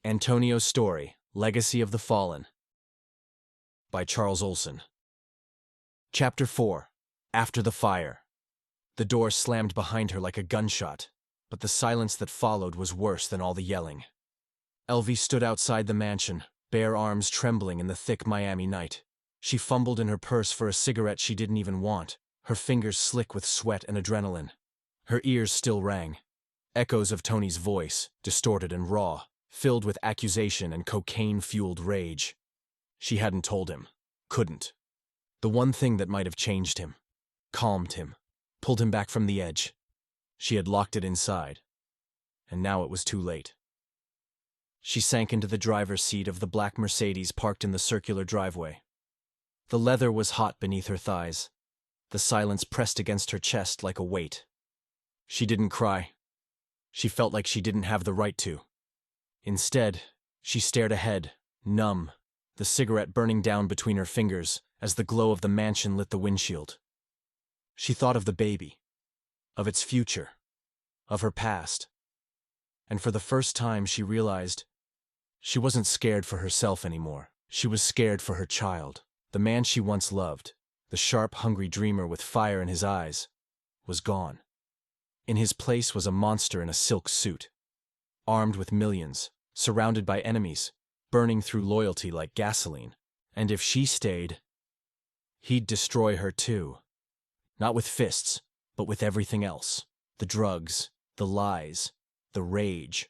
Antonio's Story, Legacy of the Fallen, by Charles Olson. Chapter 4. After the Fire. The door slammed behind her like a gunshot, but the silence that followed was worse than all the yelling. Elvie stood outside the mansion, bare arms trembling in the thick Miami night. She fumbled in her purse for a cigarette she didn't even want, her fingers slick with sweat and adrenaline. Her ears still rang. Echoes of Tony's voice, distorted and raw, filled with accusation and cocaine-fueled rage. She hadn't told him. Couldn't. The one thing that might have changed him, calmed him, pulled him back from the edge. She had locked it inside, and now it was too late. She sank into the driver's seat of the black Mercedes parked in the circular driveway. The leather was hot beneath her thighs. The silence pressed against her chest like a weight. She didn't cry. She felt like she didn't have the right to. Instead, she stared ahead, numb, the cigarette burning down between her fingers as the glow of the mansion lit the windshield. She thought of the baby, of its future, of her past. And for the first time she realized she wasn't scared for herself anymore. She was scared for her child. The man she once loved, the sharp, hungry dreamer with fire in his eyes, was gone. In his place was a monster in a silk suit, armed with millions, surrounded by enemies, burning through loyalty like gasoline. And if she stayed, he'd destroy her too. Not with fists, but with everything else. The drugs, the lies, the rage.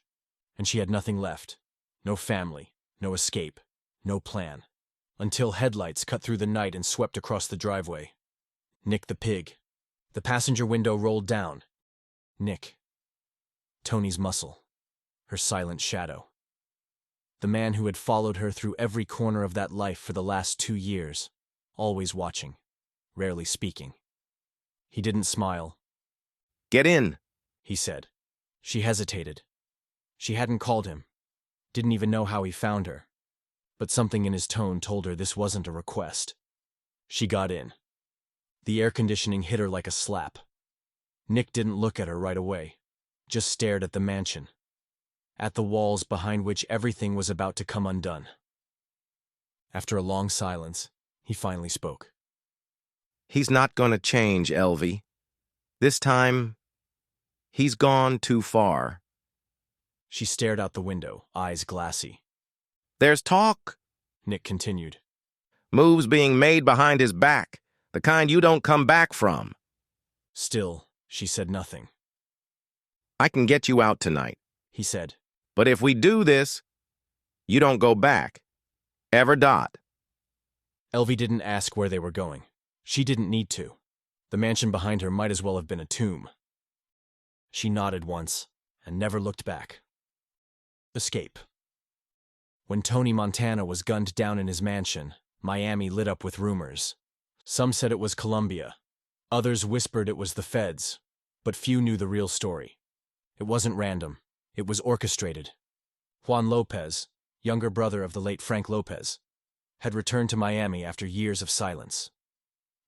And she had nothing left. No family, no escape, no plan. Until headlights cut through the night and swept across the driveway. Nick the pig. The passenger window rolled down. Nick. Tony's muscle. Her silent shadow. The man who had followed her through every corner of that life for the last 2 years. Always watching. Rarely speaking. He didn't smile. "Get in," he said. She hesitated. She hadn't called him. Didn't even know how he found her. But something in his tone told her this wasn't a request. She got in. The air conditioning hit her like a slap. Nick didn't look at her right away, just stared at the mansion, at the walls behind which everything was about to come undone. After a long silence, he finally spoke. "He's not gonna change, Elvie. This time, he's gone too far." She stared out the window, eyes glassy. "There's talk," Nick continued. "Moves being made behind his back, the kind you don't come back from." Still, she said nothing. "I can get you out tonight," he said. "but if we do this, you don't go back. Ever dot." Elvie didn't ask where they were going. She didn't need to. The mansion behind her might as well have been a tomb. She nodded once and never looked back. Escape. When Tony Montana was gunned down in his mansion, Miami lit up with rumors. Some said it was Colombia. Others whispered it was the feds, but few knew the real story. It wasn't random. It was orchestrated. Juan Lopez, younger brother of the late Frank Lopez, had returned to Miami after years of silence.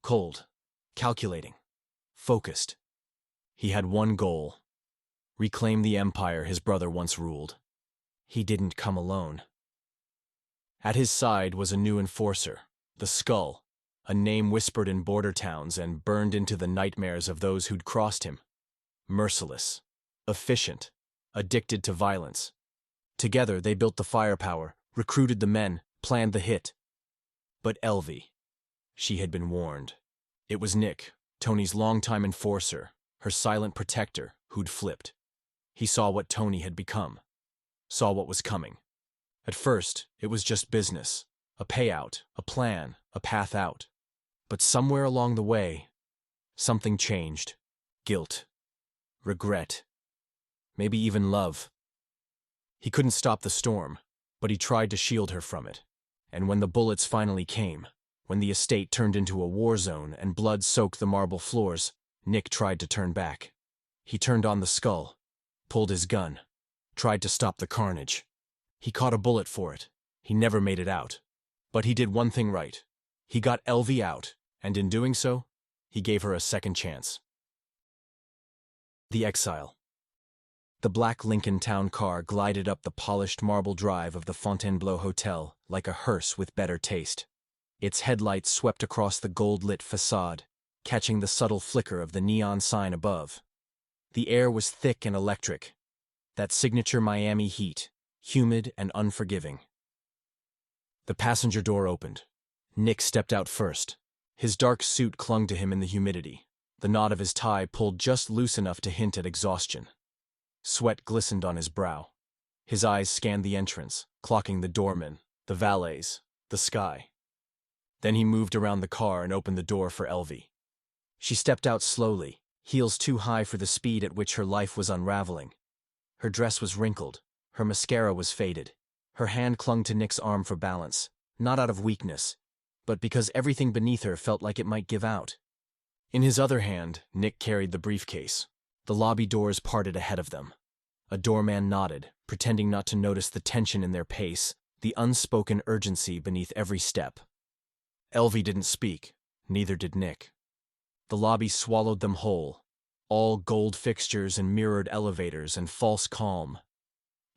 Cold, calculating, focused. He had one goal: reclaim the empire his brother once ruled. He didn't come alone. At his side was a new enforcer, the Skull, a name whispered in border towns and burned into the nightmares of those who'd crossed him. Merciless, efficient, addicted to violence. Together they built the firepower, recruited the men, planned the hit. But Elvie, she had been warned. It was Nick, Tony's longtime enforcer, her silent protector, who'd flipped. He saw what Tony had become, saw what was coming. At first, it was just business, a payout, a plan, a path out. But somewhere along the way, something changed. Guilt, regret, maybe even love. He couldn't stop the storm, but he tried to shield her from it. And when the bullets finally came, when the estate turned into a war zone and blood soaked the marble floors, Nick tried to turn back. He turned on the Skull, pulled his gun, tried to stop the carnage. He caught a bullet for it. He never made it out. But he did one thing right. He got Elvie out, and in doing so, he gave her a second chance. The Exile. The black Lincoln Town car glided up the polished marble drive of the Fontainebleau Hotel like a hearse with better taste. Its headlights swept across the gold-lit facade, catching the subtle flicker of the neon sign above. The air was thick and electric, that signature Miami heat, humid and unforgiving. The passenger door opened. Nick stepped out first. His dark suit clung to him in the humidity. The knot of his tie pulled just loose enough to hint at exhaustion. Sweat glistened on his brow. His eyes scanned the entrance, clocking the doorman, the valets, the sky. Then he moved around the car and opened the door for Elvie. She stepped out slowly, heels too high for the speed at which her life was unraveling. Her dress was wrinkled, her mascara was faded. Her hand clung to Nick's arm for balance, not out of weakness, but because everything beneath her felt like it might give out. In his other hand, Nick carried the briefcase. The lobby doors parted ahead of them. A doorman nodded, pretending not to notice the tension in their pace, the unspoken urgency beneath every step. Elvie didn't speak, neither did Nick. The lobby swallowed them whole, all gold fixtures and mirrored elevators and false calm.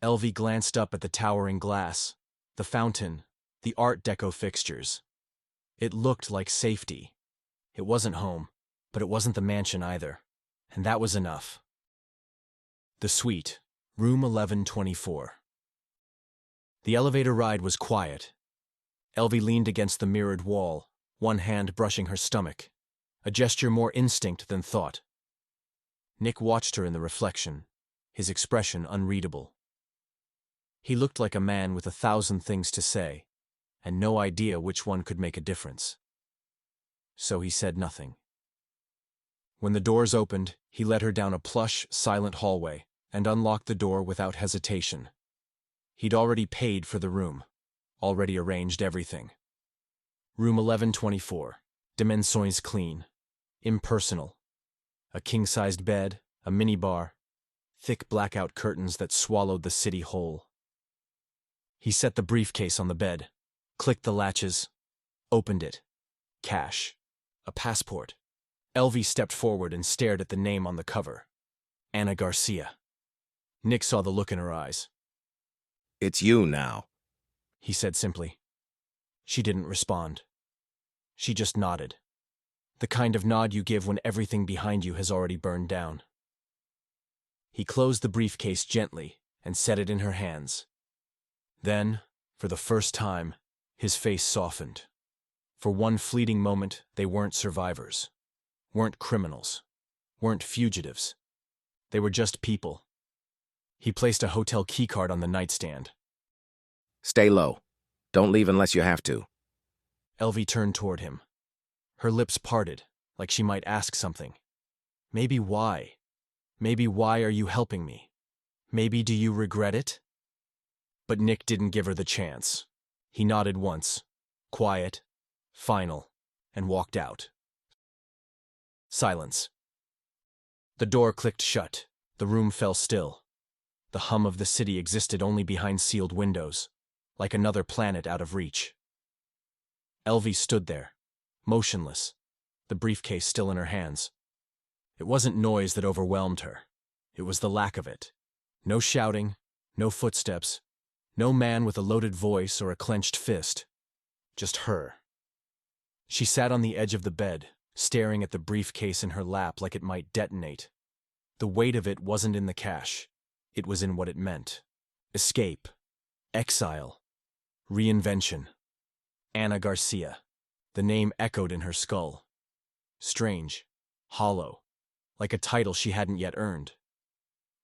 Elvie glanced up at the towering glass, the fountain, the Art Deco fixtures. It looked like safety. It wasn't home, but it wasn't the mansion either, and that was enough. The suite, room 1124. The elevator ride was quiet. Elvie leaned against the mirrored wall, one hand brushing her stomach, a gesture more instinct than thought. Nick watched her in the reflection, his expression unreadable. He looked like a man with 1,000 things to say, and no idea which one could make a difference. So he said nothing. When the doors opened, he led her down a plush, silent hallway and unlocked the door without hesitation. He'd already paid for the room, already arranged everything. Room 1124, dimensions clean, impersonal. A king-sized bed, a minibar, thick blackout curtains that swallowed the city whole. He set the briefcase on the bed, clicked the latches, opened it. Cash. A passport. Elvie stepped forward and stared at the name on the cover. Anna Garcia. Nick saw the look in her eyes. It's you now, He said simply. She didn't respond. She just nodded. The kind of nod you give when everything behind you has already burned down. He closed the briefcase gently and set it in her hands. Then, for the first time, his face softened. For one fleeting moment, they weren't survivors, weren't criminals, weren't fugitives. They were just people. He placed a hotel keycard on the nightstand. Stay low. Don't leave unless you have to. Elvie turned toward him. Her lips parted, like she might ask something. Maybe why? Maybe why are you helping me? Maybe do you regret it? But Nick didn't give her the chance. He nodded once, quiet, final, and walked out. Silence. The door clicked shut. The room fell still. The hum of the city existed only behind sealed windows, like another planet out of reach. Elvie stood there, motionless, the briefcase still in her hands. It wasn't noise that overwhelmed her. It was the lack of it. No shouting, no footsteps, no man with a loaded voice or a clenched fist. Just her. She sat on the edge of the bed, staring at the briefcase in her lap like it might detonate. The weight of it wasn't in the cash. It was in what it meant. Escape. Exile. Reinvention. Anna Garcia. The name echoed in her skull. Strange. Hollow. Like a title she hadn't yet earned.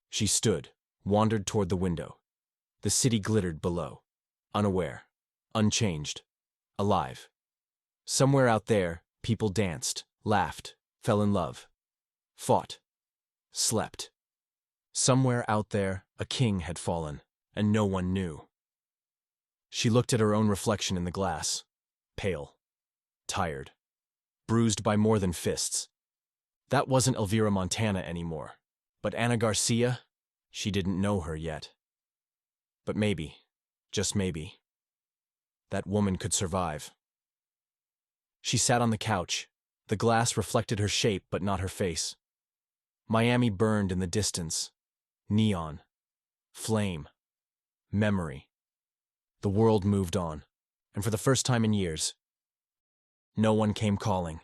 She stood, wandered toward the window. The city glittered below. Unaware. Unchanged. Alive. Somewhere out there, people danced, laughed, fell in love. Fought. Slept. Somewhere out there, a king had fallen, and no one knew. She looked at her own reflection in the glass, pale, tired, bruised by more than fists. That wasn't Elvira Montana anymore, but Anna Garcia, she didn't know her yet. But maybe, just maybe, that woman could survive. She sat on the couch. The glass reflected her shape but not her face. Miami burned in the distance. Neon. Flame. Memory. The world moved on, and for the first time in years, no one came calling.